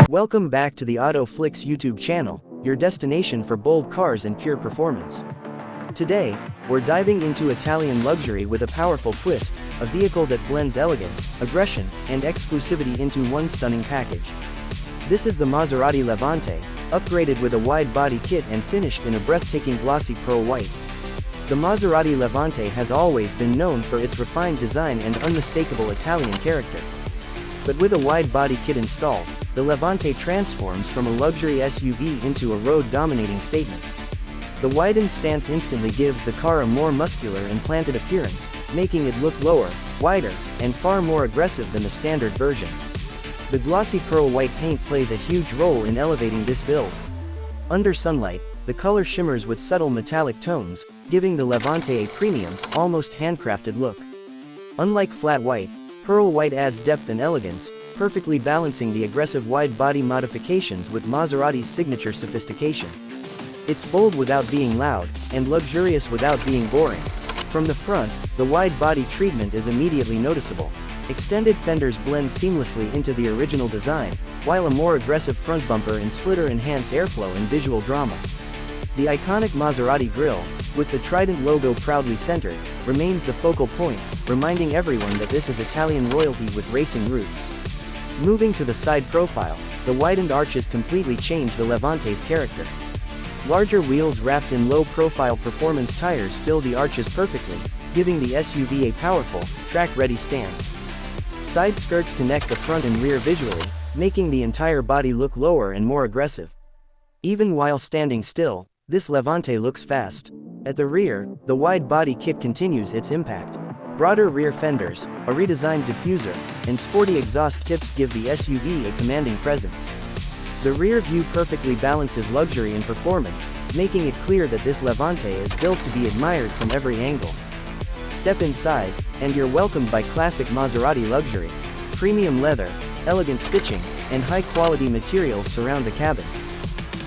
Welcome back to the Auto Flicks YouTube channel, your destination for bold cars and pure performance. Today, we're diving into Italian luxury with a powerful twist, a vehicle that blends elegance, aggression, and exclusivity into one stunning package. This is the Maserati Levante, upgraded with a wide body kit and finished in a breathtaking glossy pearl white. The Maserati Levante has always been known for its refined design and unmistakable Italian character. But with a wide body kit installed, the Levante transforms from a luxury SUV into a road-dominating statement. The widened stance instantly gives the car a more muscular and planted appearance, making it look lower, wider, and far more aggressive than the standard version. The glossy pearl white paint plays a huge role in elevating this build. Under sunlight, the color shimmers with subtle metallic tones, giving the Levante a premium, almost handcrafted look. Unlike flat white, pearl white adds depth and elegance, perfectly balancing the aggressive wide body modifications with Maserati's signature sophistication. It's bold without being loud, and luxurious without being boring. From the front, the wide body treatment is immediately noticeable. Extended fenders blend seamlessly into the original design, while a more aggressive front bumper and splitter enhance airflow and visual drama. The iconic Maserati grille, with the trident logo proudly centered, remains the focal point, reminding everyone that this is Italian royalty with racing roots. Moving to the side profile, the widened arches completely change the Levante's character. Larger wheels wrapped in low-profile performance tires fill the arches perfectly, giving the SUV a powerful, track-ready stance. Side skirts connect the front and rear visually, making the entire body look lower and more aggressive. Even while standing still, this Levante looks fast. At the rear, the wide body kit continues its impact. Broader rear fenders, a redesigned diffuser, and sporty exhaust tips give the SUV a commanding presence. The rear view perfectly balances luxury and performance, making it clear that this Levante is built to be admired from every angle. Step inside, and you're welcomed by classic Maserati luxury. Premium leather, elegant stitching, and high-quality materials surround the cabin.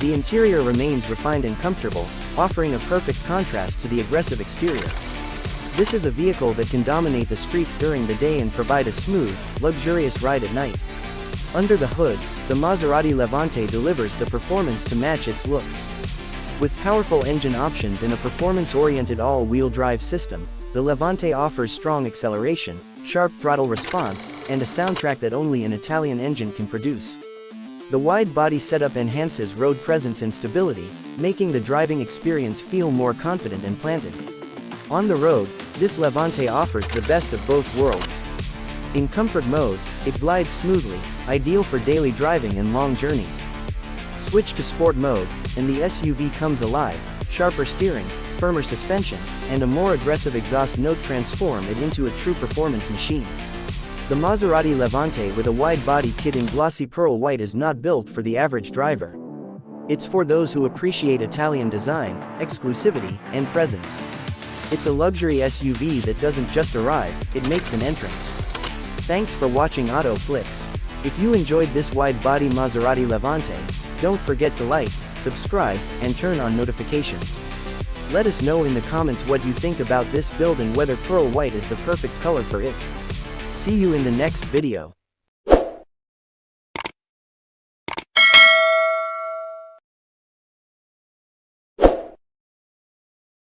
The interior remains refined and comfortable, offering a perfect contrast to the aggressive exterior. This is a vehicle that can dominate the streets during the day and provide a smooth, luxurious ride at night. Under the hood, the Maserati Levante delivers the performance to match its looks. With powerful engine options and a performance-oriented all-wheel drive system, the Levante offers strong acceleration, sharp throttle response, and a soundtrack that only an Italian engine can produce. The wide body setup enhances road presence and stability, making the driving experience feel more confident and planted. On the road, this Levante offers the best of both worlds. In comfort mode, it glides smoothly, ideal for daily driving and long journeys. Switch to sport mode, and the SUV comes alive. Sharper steering, firmer suspension, and a more aggressive exhaust note transform it into a true performance machine. The Maserati Levante with a wide body kit in glossy pearl white is not built for the average driver. It's for those who appreciate Italian design, exclusivity, and presence. It's a luxury SUV that doesn't just arrive, it makes an entrance. Thanks for watching Auto Flicks. If you enjoyed this wide-body Maserati Levante, don't forget to like, subscribe, and turn on notifications. Let us know in the comments what you think about this build and whether pearl white is the perfect color for it. See you in the next video.